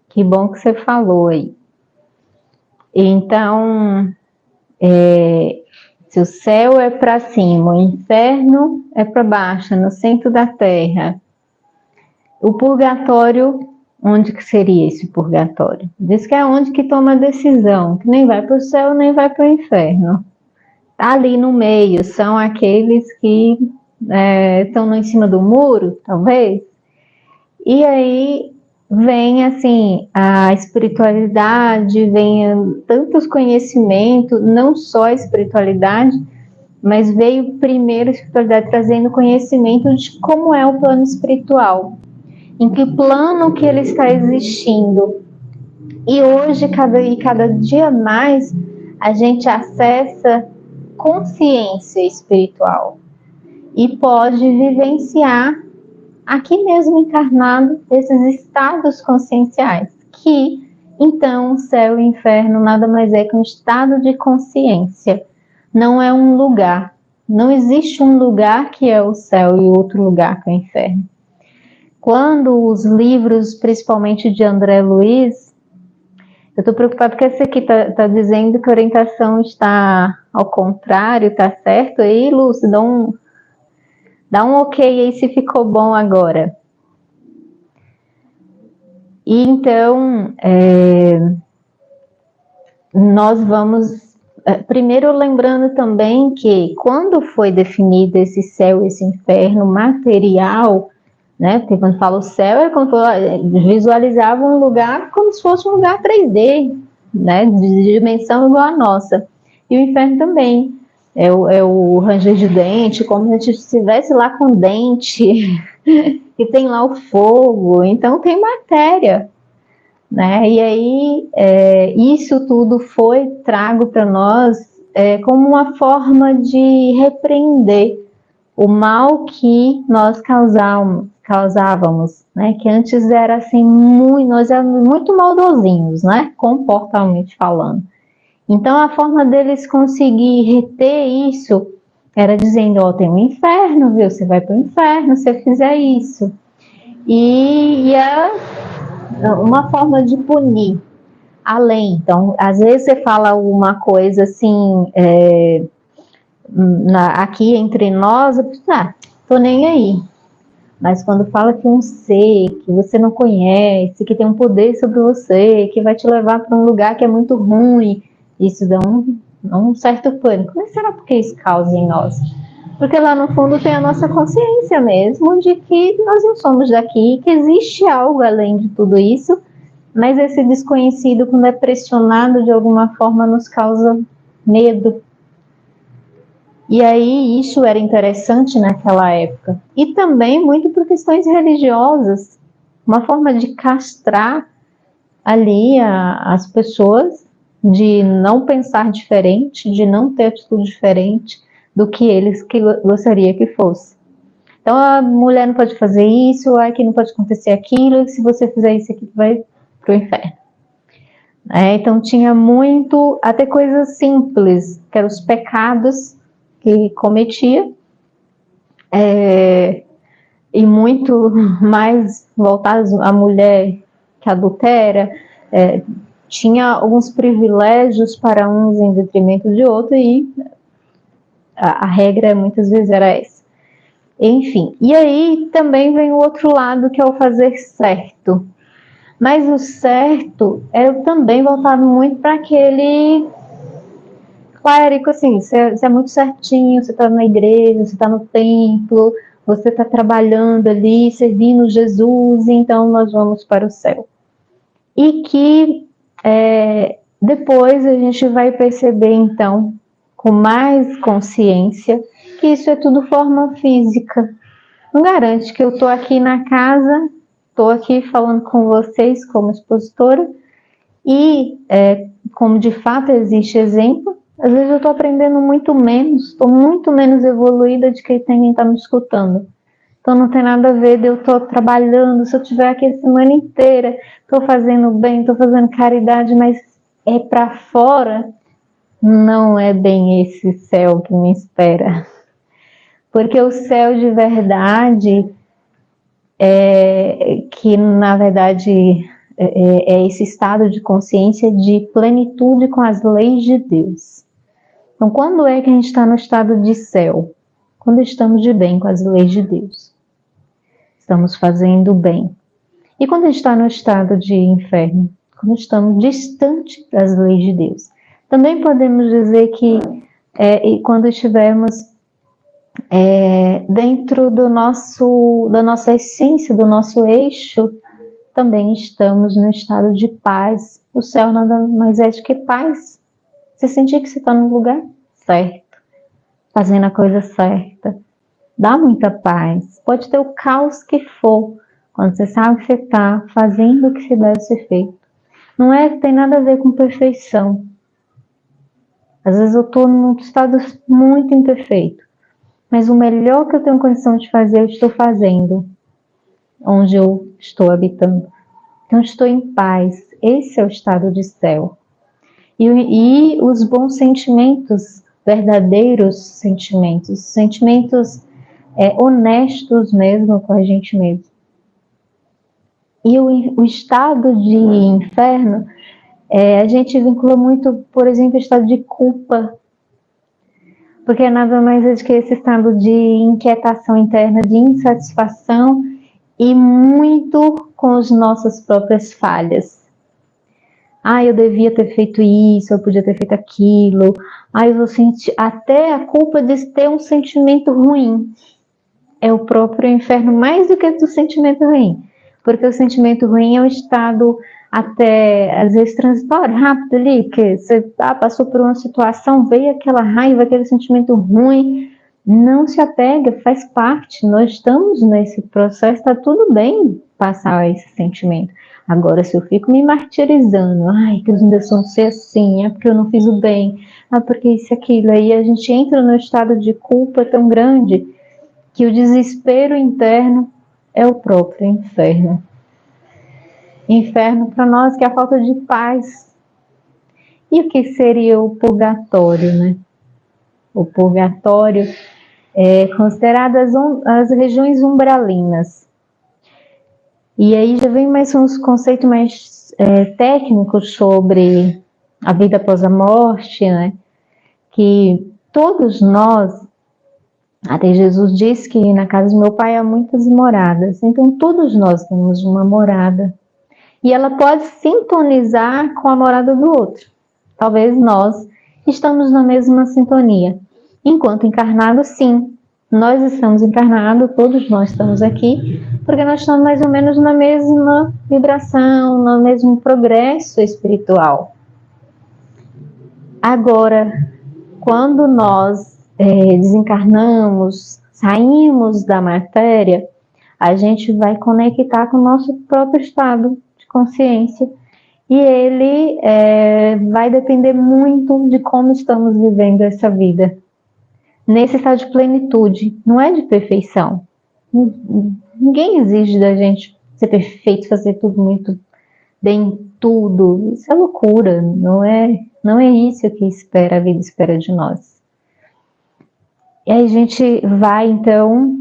Que bom que você falou aí. Então, se o céu é para cima, o inferno é para baixo, no centro da terra, o purgatório, onde que seria esse purgatório? Diz que é onde que toma a decisão, que nem vai para o céu nem vai para o inferno. Ali no meio são aqueles que estão em cima do muro, talvez. E aí vem assim a espiritualidade, vem tantos conhecimentos, não só a espiritualidade, mas veio primeiro a espiritualidade trazendo conhecimento de como é o plano espiritual, em que plano que ele está existindo. E hoje, cada dia mais, a gente acessa consciência espiritual e pode vivenciar aqui mesmo encarnado esses estados conscienciais, que então o céu e o inferno nada mais é que um estado de consciência, não é um lugar, não existe um lugar que é o céu e outro lugar que é o inferno. Quando os livros, principalmente de André Luiz, eu estou preocupada porque esse aqui está dizendo que a orientação está ao contrário, está certo? Aí, Lúcio, dá um ok aí se ficou bom agora. E então, nós vamos... Primeiro, lembrando também que quando foi definido esse céu, esse inferno material, né? Porque quando fala o céu, é como visualizava um lugar como se fosse um lugar 3D, né? De dimensão igual a nossa. E o inferno também. É o ranger de dente, como se a gente estivesse lá com dente, e tem lá o fogo, então tem matéria, né? E aí isso tudo foi trago para nós como uma forma de repreender o mal que nós causávamos, né? Que antes era assim, nós éramos muito maldosinhos, né? Comportalmente falando. Então a forma deles conseguir reter isso era dizendo, ó, tem um inferno, viu? Você vai para o inferno se você fizer isso. E é uma forma de punir. Além, então, às vezes você fala uma coisa assim, aqui entre nós, eu penso, tô nem aí. Mas quando fala que um ser que você não conhece, que tem um poder sobre você, que vai te levar para um lugar que é muito ruim, isso dá um certo pânico. Mas será porque isso causa em nós? Porque lá no fundo tem a nossa consciência mesmo de que nós não somos daqui, que existe algo além de tudo isso, mas esse desconhecido, quando é pressionado de alguma forma, nos causa medo. E aí isso era interessante naquela época. E também muito por questões religiosas, uma forma de castrar ali as pessoas, de não pensar diferente, de não ter atitude diferente do que eles gostaria que fosse. Então a mulher não pode fazer isso, que não pode acontecer aquilo, se você fizer isso aqui, vai para o inferno. Então tinha muito, até coisas simples, que eram os pecados que cometia, e muito mais voltados à mulher que adultera, tinha alguns privilégios para uns em detrimento de outros, e a regra muitas vezes era essa. Enfim, e aí também vem o outro lado, que é o fazer certo. Mas o certo é também voltado muito para aquele clérigo, assim, você é muito certinho, você está na igreja, você está no templo, você está trabalhando ali, servindo Jesus, então nós vamos para o céu. E que depois a gente vai perceber, então, com mais consciência, que isso é tudo forma física. Não garante que eu estou aqui na casa, estou aqui falando com vocês como expositora, e como de fato existe exemplo, às vezes eu estou aprendendo muito menos, estou muito menos evoluída de que quem está me escutando. Então não tem nada a ver de eu estou trabalhando, se eu estiver aqui a semana inteira, estou fazendo bem, estou fazendo caridade, mas para fora, não é bem esse céu que me espera. Porque o céu de verdade, que na verdade é esse estado de consciência de plenitude com as leis de Deus. Então, quando é que a gente está no estado de céu? Quando estamos de bem com as leis de Deus. Estamos fazendo bem. E quando a gente está no estado de inferno? Quando estamos distante das leis de Deus. Também podemos dizer que quando estivermos dentro da nossa essência, do nosso eixo, também estamos no estado de paz. O céu nada mais é do que paz. Você sentir que você está no lugar certo, fazendo a coisa certa, dá muita paz. Pode ter o caos que for, quando você sabe que você está fazendo o que se deve ser feito. Não tem nada a ver com perfeição. Às vezes eu estou num estado muito imperfeito, mas o melhor que eu tenho condição de fazer, eu estou fazendo, onde eu estou habitando. Então, estou em paz. Esse é o estado de céu. E os bons sentimentos, verdadeiros sentimentos honestos mesmo com a gente mesmo. E o estado de inferno, a gente vincula muito, por exemplo, o estado de culpa, porque nada mais é do que esse estado de inquietação interna, de insatisfação e muito com as nossas próprias falhas. Eu devia ter feito isso, eu podia ter feito aquilo. Eu vou sentir até a culpa de ter um sentimento ruim. É o próprio inferno mais do que o sentimento ruim. Porque o sentimento ruim é um estado até, às vezes, transitório, rápido ali, que você passou por uma situação, veio aquela raiva, aquele sentimento ruim. Não se apega, faz parte. Nós estamos nesse processo, está tudo bem passar esse sentimento. Agora, se eu fico me martirizando, que eu ainda sou ser assim, porque eu não fiz o bem, porque isso e aquilo, aí a gente entra no estado de culpa tão grande que o desespero interno é o próprio inferno. Inferno para nós que é a falta de paz. E o que seria o purgatório, né? O purgatório é considerado as regiões umbralinas. E aí já vem mais uns conceitos mais técnicos sobre a vida após a morte, né? Que todos nós, até Jesus disse que na casa do meu pai há muitas moradas, então todos nós temos uma morada. E ela pode sintonizar com a morada do outro. Talvez nós estamos na mesma sintonia. Enquanto encarnados, sim, nós estamos encarnados, todos nós estamos aqui, porque nós estamos mais ou menos na mesma vibração, no mesmo progresso espiritual. Agora, quando nós desencarnamos, saímos da matéria, a gente vai conectar com o nosso próprio estado de consciência e ele vai depender muito de como estamos vivendo essa vida. Nesse estado de plenitude, não é de perfeição. Ninguém exige da gente ser perfeito, fazer tudo muito bem, tudo. Isso é loucura, não é isso que a vida espera de nós. E aí a gente vai, então,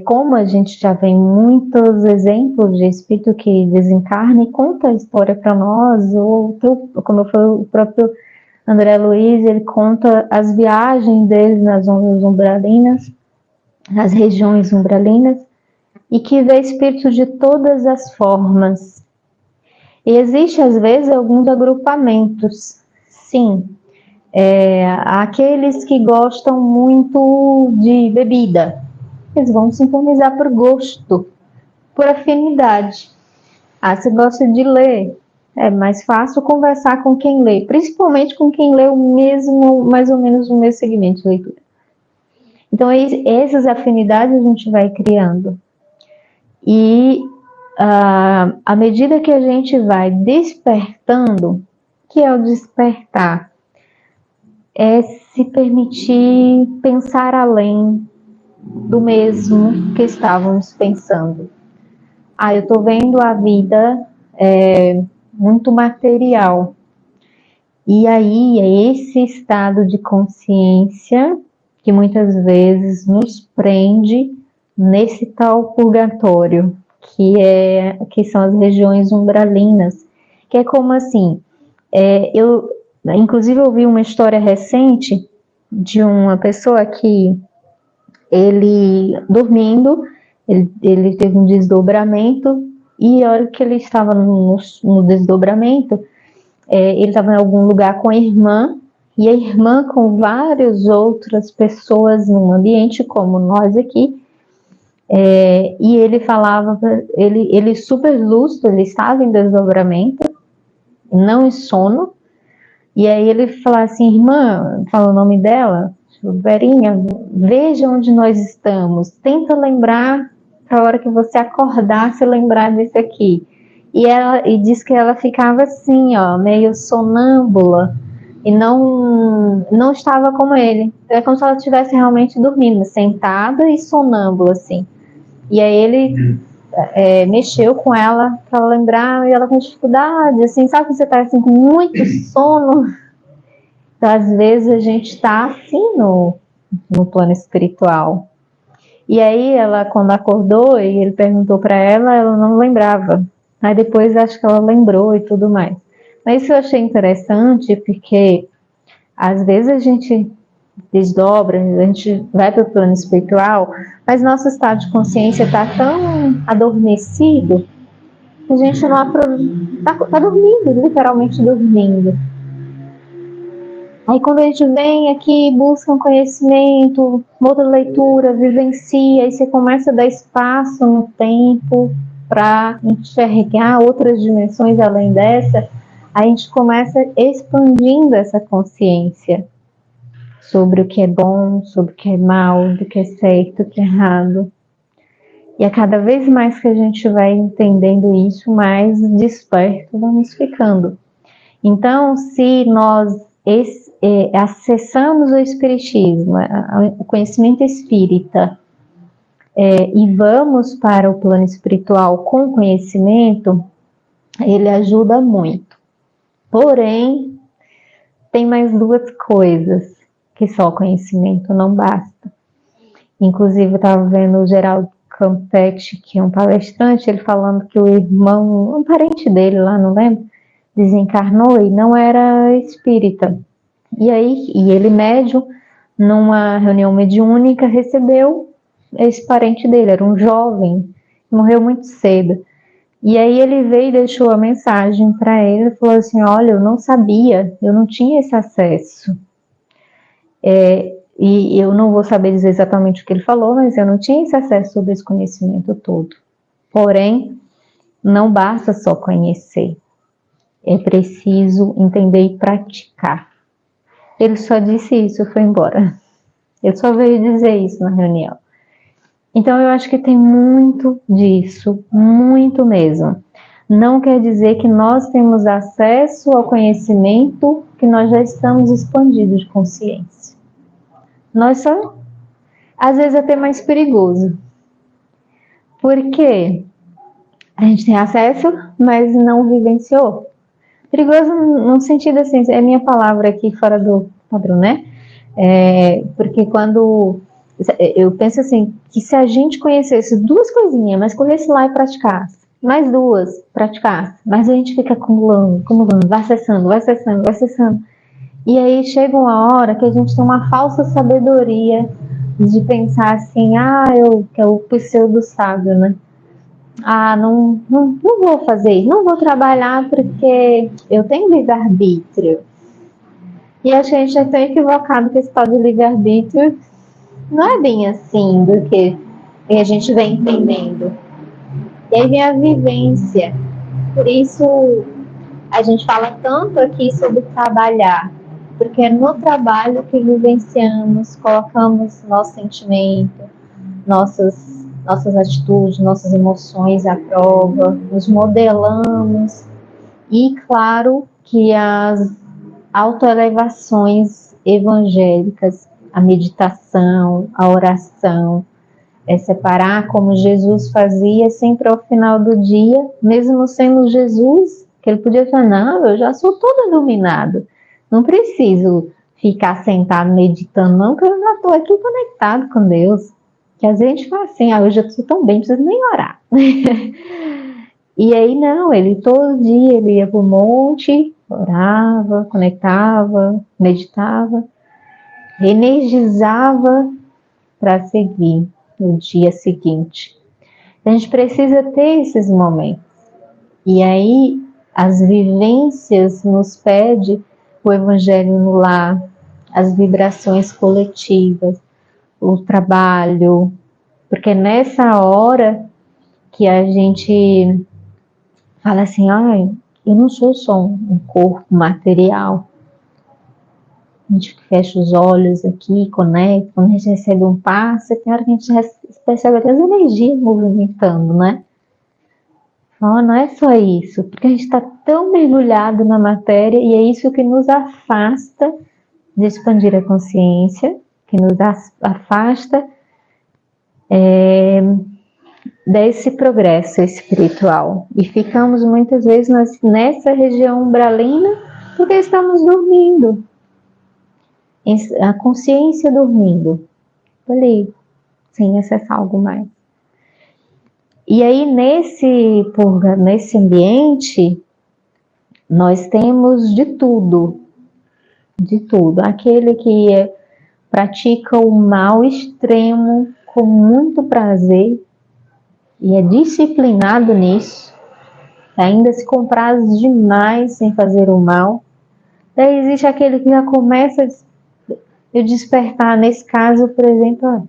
como a gente já vê muitos exemplos de espírito que desencarna e conta a história para nós, ou como foi o próprio André Luiz, ele conta as viagens dele nas zonas umbralinas, nas regiões umbralinas, e que vê espíritos de todas as formas. E existe, às vezes, alguns agrupamentos, sim. Aqueles que gostam muito de bebida, eles vão sintonizar por gosto, por afinidade. Você gosta de ler, é mais fácil conversar com quem lê, principalmente com quem lê mais ou menos o mesmo segmento de leitura. Então, essas afinidades a gente vai criando. E à medida que a gente vai despertando, que é o despertar, é se permitir pensar além do mesmo que estávamos pensando. Eu estou vendo a vida muito material. E aí é esse estado de consciência que muitas vezes nos prende nesse tal purgatório. que são as regiões umbralinas, que é como assim, eu inclusive ouvi uma história recente de uma pessoa que ele dormindo, ele teve um desdobramento, e a hora que ele estava no desdobramento, ele estava em algum lugar com a irmã, e a irmã com várias outras pessoas num ambiente como nós aqui, e ele falava, ele super lúcido, ele estava em desdobramento, não em sono, e aí ele falava assim, irmã, fala o nome dela, Verinha, veja onde nós estamos, tenta lembrar, para a hora que você acordar, se lembrar disso aqui. E diz que ela ficava assim, ó, meio sonâmbula, e não estava como ele. É como se ela estivesse realmente dormindo, sentada e sonâmbula, assim. E aí ele mexeu com ela para lembrar, e ela com dificuldade, assim, sabe que você está assim, com muito sono? Então, às vezes, a gente está assim no plano espiritual. E aí, ela, quando acordou, e ele perguntou para ela não lembrava. Aí depois, acho que ela lembrou e tudo mais. Mas isso eu achei interessante, porque às vezes a gente desdobra, a gente vai para o plano espiritual, mas nosso estado de consciência está tão adormecido que a gente não está dormindo, literalmente dormindo. Aí quando a gente vem aqui, busca um conhecimento, outra leitura, vivencia, e você começa a dar espaço no tempo para enxergar outras dimensões além dessa, a gente começa expandindo essa consciência sobre o que é bom, sobre o que é mal, do que é certo, do que é errado. E a cada vez mais que a gente vai entendendo isso, mais desperto vamos ficando. Então, se nós acessamos o espiritismo, o conhecimento espírita, e vamos para o plano espiritual com conhecimento, ele ajuda muito. Porém, tem mais duas coisas, que só conhecimento não basta. Inclusive, eu estava vendo o Geraldo Campetti, que é um palestrante, ele falando que o irmão, um parente dele lá, não lembro, desencarnou e não era espírita. E ele médium, numa reunião mediúnica, recebeu esse parente dele, era um jovem, morreu muito cedo. E aí ele veio e deixou a mensagem para ele, falou assim, olha, eu não sabia, eu não tinha esse acesso. E eu não vou saber dizer exatamente o que ele falou, mas eu não tinha esse acesso sobre esse conhecimento todo. Porém, não basta só conhecer, é preciso entender e praticar. Ele só disse isso e foi embora. Ele só veio dizer isso na reunião. Então eu acho que tem muito disso, muito mesmo. Não quer dizer que nós temos acesso ao conhecimento, que nós já estamos expandidos de consciência. Nós só, às vezes, é até mais perigoso. Porque a gente tem acesso, mas não vivenciou. Perigoso no sentido assim, é minha palavra aqui fora do padrão, né? Porque quando eu penso assim, que se a gente conhecesse duas coisinhas, mas corresse lá e praticasse, mais duas, praticasse, mas a gente fica acumulando, vai acessando. E aí chega uma hora que a gente tem uma falsa sabedoria de pensar assim, que é o pseudo sábio, né? Não vou fazer, não vou trabalhar porque eu tenho livre-arbítrio. E acho que a gente é tão equivocado que esse tal de livre-arbítrio não é bem assim do que a gente vem entendendo. E aí vem a vivência. Por isso a gente fala tanto aqui sobre trabalhar, porque é no trabalho que vivenciamos, colocamos nosso sentimento, nossas atitudes, nossas emoções à prova, nos modelamos. E claro que as autoelevações evangélicas, a meditação, a oração, separar como Jesus fazia sempre ao final do dia, mesmo sendo Jesus, que ele podia falar, não, eu já sou todo iluminado, não preciso ficar sentado meditando não, que eu já estou aqui conectado com Deus. Que às vezes a gente fala assim, hoje eu estou tão bem, não preciso nem orar. E aí não, ele todo dia ele ia para o monte, orava, conectava, meditava, energizava para seguir no dia seguinte. A gente precisa ter esses momentos. E aí as vivências nos pede o evangelho no lar, as vibrações coletivas, o trabalho, porque nessa hora que a gente fala assim, eu não sou só um corpo material. A gente fecha os olhos aqui, conecta, quando a gente recebe um passe, tem hora que a gente percebe até as energias movimentando, né? Não é só isso, porque a gente está tão mergulhado na matéria e é isso que nos afasta de expandir a consciência, que nos afasta desse progresso espiritual. E ficamos muitas vezes nessa região umbralina porque estamos dormindo. A consciência dormindo. Ali, sem acessar algo mais. E aí, nesse ambiente, nós temos de tudo. De tudo. Aquele que pratica o mal extremo com muito prazer e é disciplinado nisso, ainda se compraz demais em fazer o mal. Daí existe aquele que já começa a despertar, nesse caso, por exemplo,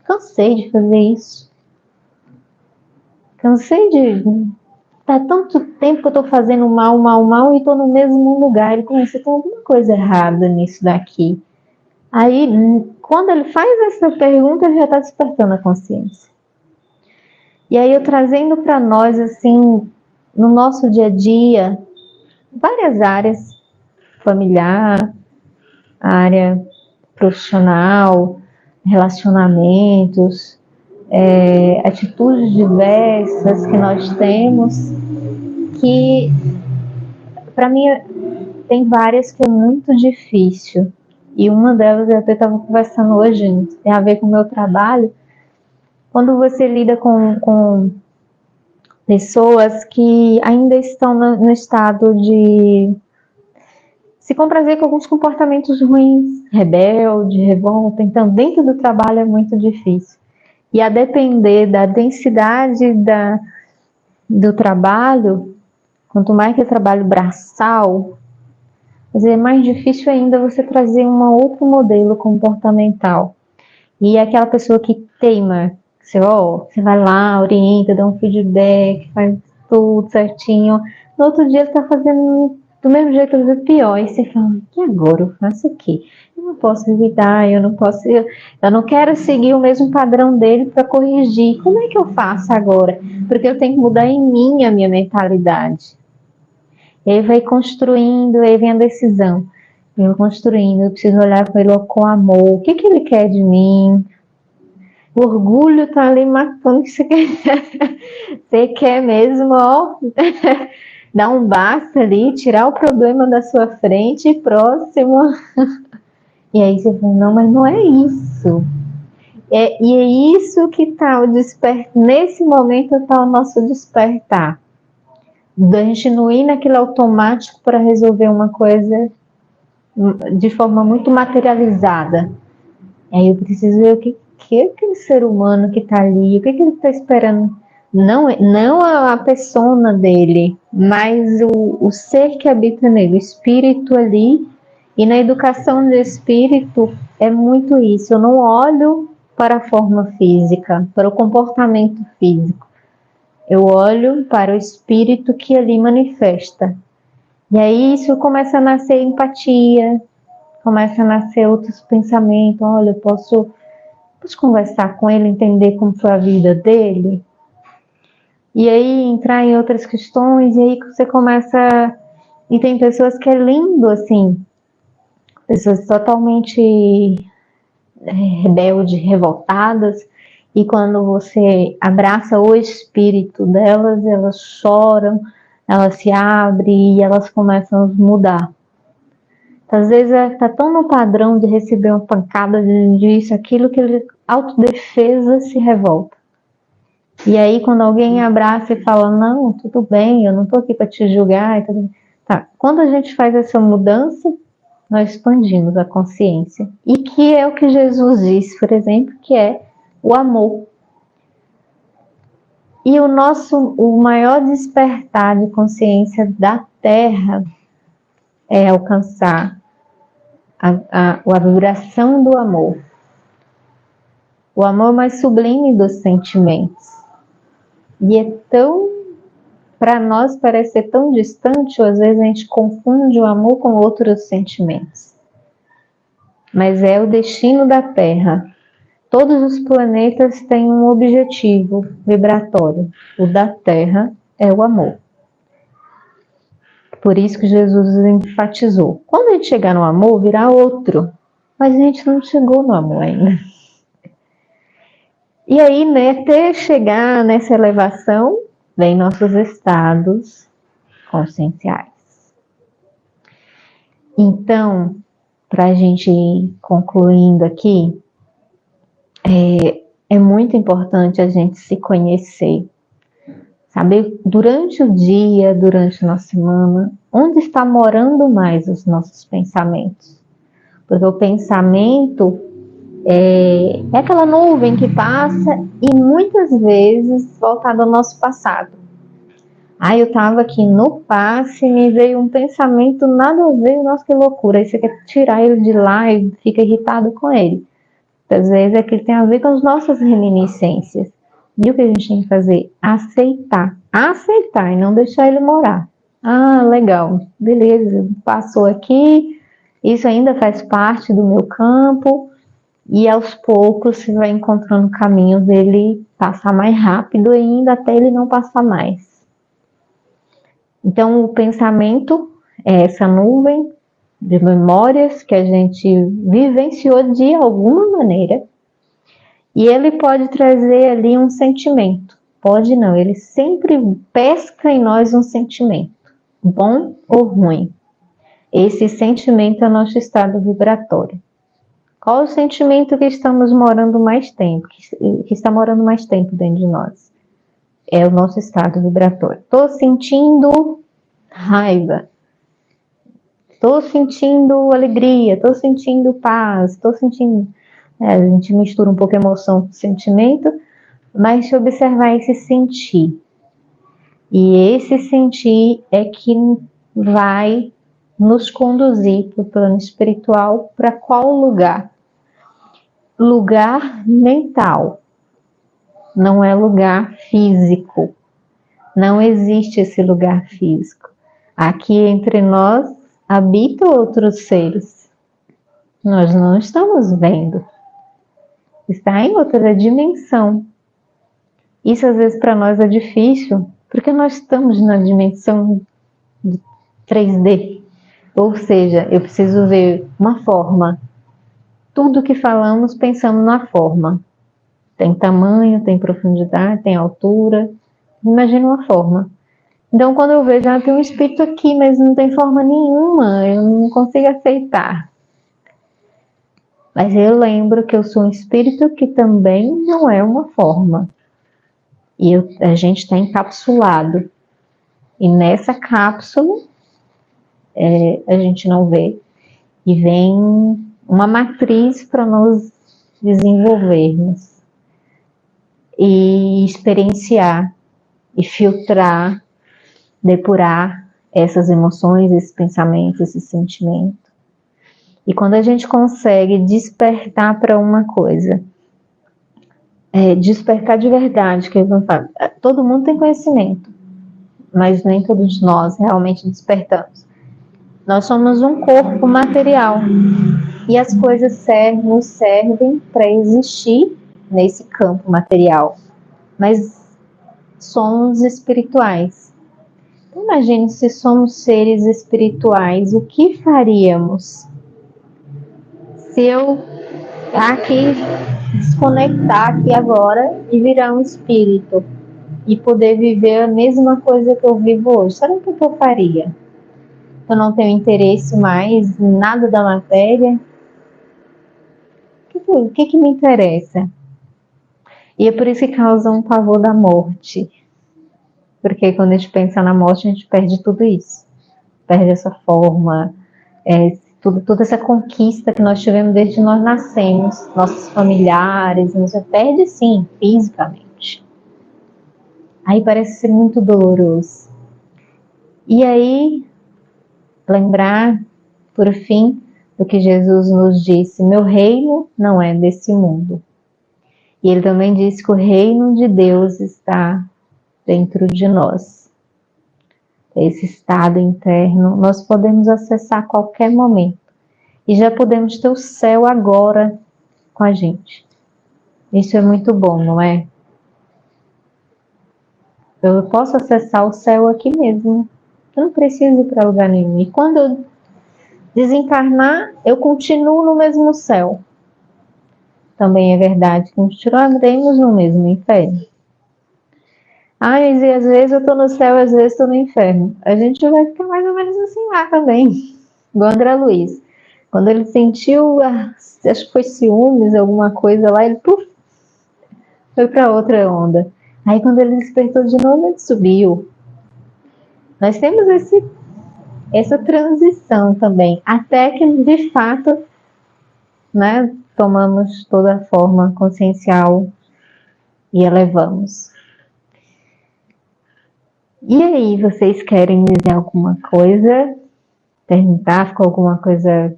cansei de fazer isso. Cansei de... Há tanto tempo que eu estou fazendo mal e estou no mesmo lugar. Ele começa a ter alguma coisa errada nisso daqui. Aí, quando ele faz essa pergunta, ele já está despertando a consciência. E aí, eu trazendo para nós, assim, no nosso dia a dia, várias áreas, familiar, área profissional, relacionamentos, atitudes diversas que nós temos, que para mim tem várias que é muito difícil. E uma delas eu até estava conversando hoje, tem a ver com o meu trabalho. Quando você lida com pessoas que ainda estão no estado de se comprazer com alguns comportamentos ruins, rebelde, revolta, então dentro do trabalho é muito difícil. E a depender da densidade do trabalho, quanto mais que é trabalho braçal, é mais difícil ainda você trazer um outro modelo comportamental. E aquela pessoa que teima, você vai lá, orienta, dá um feedback, faz tudo certinho. No outro dia você está fazendo do mesmo jeito, às vezes pior. E você fala, e agora eu faço o quê? Eu não posso evitar, eu não quero seguir o mesmo padrão dele para corrigir. Como é que eu faço agora? Porque eu tenho que mudar em mim a minha mentalidade. E aí vai construindo, aí vem a decisão. Eu vou construindo, eu preciso olhar para ele com amor. O que ele quer de mim? O orgulho tá ali matando o que você quer. Você quer mesmo, dar um basta ali, tirar o problema da sua frente e próximo. E aí você fala, não, mas não é isso. E é isso que está o despertar. Nesse momento está o nosso despertar. Da gente não ir naquele automático para resolver uma coisa de forma muito materializada. Aí eu preciso ver o que aquele ser humano que está ali, o que ele está esperando. Não a persona dele, mas o ser que habita nele, o espírito ali. E na educação do espírito é muito isso. Eu não olho para a forma física, para o comportamento físico. Eu olho para o espírito que ali manifesta. E aí isso começa a nascer empatia, começa a nascer outros pensamentos. Olha, eu posso conversar com ele, entender como foi a vida dele. E aí entrar em outras questões, e aí você começa... E tem pessoas que é lindo, assim, pessoas totalmente rebeldes, revoltadas, e quando você abraça o espírito delas, elas choram, elas se abrem e elas começam a mudar. Às vezes está tão no padrão de receber uma pancada de isso, aquilo, que ele, autodefesa, se revolta. E aí quando alguém abraça e fala, não, tudo bem, eu não estou aqui para te julgar. Tá. Quando a gente faz essa mudança, nós expandimos a consciência. E que é o que Jesus disse, por exemplo, que é o amor. E o maior despertar de consciência da Terra é alcançar a vibração do amor. O amor mais sublime dos sentimentos. E é tão, para nós parece ser tão distante, ou às vezes a gente confunde o amor com outros sentimentos. Mas é o destino da Terra. Todos os planetas têm um objetivo vibratório. O da Terra é o amor. Por isso que Jesus enfatizou. Quando a gente chegar no amor, virá outro. Mas a gente não chegou no amor ainda. E aí, né, até chegar nessa elevação, vem nossos estados conscienciais. Então, para a gente ir concluindo aqui, é muito importante a gente se conhecer. Saber durante o dia, durante a nossa semana, onde está morando mais os nossos pensamentos. Porque o pensamento é aquela nuvem que passa e muitas vezes voltado ao nosso passado. Eu estava aqui no passe e me veio um pensamento nada a ver, nossa, que loucura. Aí você quer tirar ele de lá e fica irritado com ele. Às vezes é que ele tem a ver com as nossas reminiscências. E o que a gente tem que fazer? Aceitar. Aceitar e não deixar ele morar. Legal, beleza, passou aqui, isso ainda faz parte do meu campo, e aos poucos você vai encontrando caminhos dele passar mais rápido ainda até ele não passar mais. Então o pensamento é essa nuvem de memórias que a gente vivenciou de alguma maneira, e ele pode trazer ali um sentimento. Pode não, ele sempre pesca em nós um sentimento, bom ou ruim. Esse sentimento é o nosso estado vibratório. Qual o sentimento que estamos morando mais tempo, que está morando mais tempo dentro de nós? É o nosso estado vibratório. Estou sentindo raiva, estou sentindo alegria, estou sentindo paz, estou sentindo... a gente mistura um pouco emoção com sentimento, mas se observar esse sentir. E esse sentir é que vai nos conduzir para o plano espiritual. Para qual lugar? Lugar mental. Não é lugar físico. Não existe esse lugar físico. Aqui entre nós habitam outros seres. Nós não estamos vendo. Está em outra dimensão. Isso às vezes para nós é difícil, porque nós estamos na dimensão 3D. Ou seja, eu preciso ver uma forma. Tudo que falamos, pensamos na forma. Tem tamanho, tem profundidade, tem altura. Imagina uma forma. Então, quando eu vejo, tem um espírito aqui, mas não tem forma nenhuma, eu não consigo aceitar. Mas eu lembro que eu sou um espírito que também não é uma forma. E a gente está encapsulado. E nessa cápsula, a gente não vê. E vem uma matriz para nos desenvolvermos. E experienciar. E filtrar, depurar essas emoções, esses pensamentos, esses sentimentos. E quando a gente consegue despertar para uma coisa, despertar de verdade, que todo mundo tem conhecimento, mas nem todos nós realmente despertamos. Nós somos um corpo material e as coisas nos servem para existir nesse campo material, mas somos espirituais. Imagine se somos seres espirituais, o que faríamos? Se eu aqui desconectar aqui agora e virar um espírito e poder viver a mesma coisa que eu vivo hoje, sabe o que eu faria? eu não tenho interesse mais em nada da matéria. O que me interessa? E é por isso que causa um pavor da morte. Porque quando a gente pensa na morte, a gente perde tudo isso. Perde essa forma, toda essa conquista que nós tivemos desde que nós nascemos, nossos familiares, você perde sim, fisicamente. Aí parece ser muito doloroso. E aí, lembrar, por fim, do que Jesus nos disse: meu reino não é desse mundo. E ele também disse que o reino de Deus está dentro de nós. Esse estado interno nós podemos acessar a qualquer momento. E já podemos ter o céu agora com a gente. Isso é muito bom, não é? Eu posso acessar o céu aqui mesmo. Eu não preciso ir para lugar nenhum. E quando eu desencarnar, eu continuo no mesmo céu. Também é verdade que continuaremos no mesmo inferno. Mas e às vezes eu estou no céu, às vezes estou no inferno. A gente vai ficar mais ou menos assim lá também. Igual André Luiz. Quando ele sentiu, acho que foi ciúmes, alguma coisa lá, ele foi para outra onda. Aí quando ele despertou de novo, ele subiu. Nós temos essa transição também, até que de fato, né, tomamos toda a forma consciencial e elevamos. E aí, vocês querem dizer alguma coisa? Perguntar, ficou alguma coisa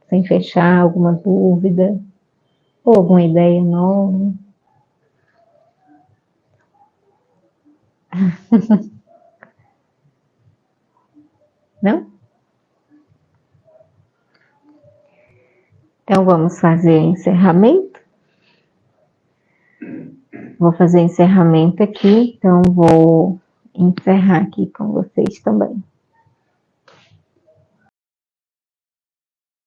sem fechar, alguma dúvida? Ou alguma ideia nova? Não? Então vamos fazer encerramento? Vou fazer encerramento aqui, então vou encerrar aqui com vocês também.